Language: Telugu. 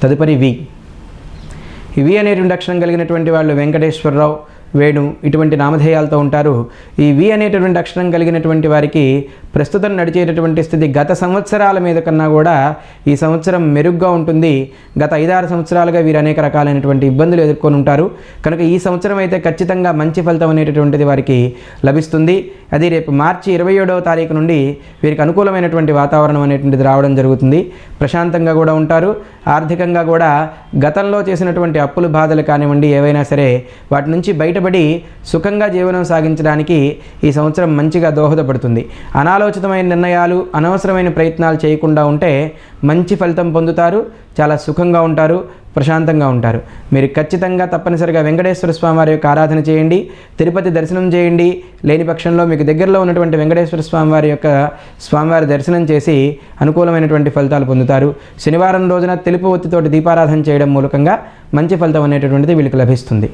తదుపరి వి. ఈ వి అనేటువంటి అక్షరం కలిగినటువంటి వాళ్ళు వెంకటేశ్వరరావు, వేణు ఇటువంటి నామధేయాలతో ఉంటారు. ఈ వి అనేటటువంటి అక్షరం కలిగినటువంటి వారికి ప్రస్తుతం నడిచేటటువంటి స్థితి గత సంవత్సరాల మీద కన్నా కూడా ఈ సంవత్సరం మెరుగ్గా ఉంటుంది. గత 5-6 సంవత్సరాలుగా వీరు అనేక రకాలైనటువంటి ఇబ్బందులు ఎదుర్కొని ఉంటారు. కనుక ఈ సంవత్సరం అయితే ఖచ్చితంగా మంచి ఫలితం అనేటటువంటిది వారికి లభిస్తుంది. అది రేపు మార్చి 27వ తారీఖు నుండి వీరికి అనుకూలమైనటువంటి వాతావరణం అనేటువంటిది రావడం జరుగుతుంది. ప్రశాంతంగా కూడా ఉంటారు. ఆర్థికంగా కూడా గతంలో చేసినటువంటి అప్పులు బాధలు కానివ్వండి, ఏవైనా సరే వాటి నుంచి బయటపడి సుఖంగా జీవనం సాగించడానికి ఈ సంవత్సరం మంచిగా దోహదపడుతుంది. అనాలోచితమైన నిర్ణయాలు, అనవసరమైన ప్రయత్నాలు చేయకుండా ఉంటే మంచి ఫలితం పొందుతారు. చాలా సుఖంగా ఉంటారు, ప్రశాంతంగా ఉంటారు. మీరు ఖచ్చితంగా తప్పనిసరిగా వెంకటేశ్వర స్వామి వారి యొక్క ఆరాధన చేయండి, తిరుపతి దర్శనం చేయండి. లేని పక్షంలో మీకు దగ్గరలో ఉన్నటువంటి వెంకటేశ్వర స్వామి వారి యొక్క స్వామివారి దర్శనం చేసి అనుకూలమైనటువంటి ఫలితాలు పొందుతారు. శనివారం రోజున తెలుపు ఒత్తితోటి దీపారాధన చేయడం మూలకంగా మంచి ఫలితం అనేటటువంటిది వీళ్ళకి లభిస్తుంది.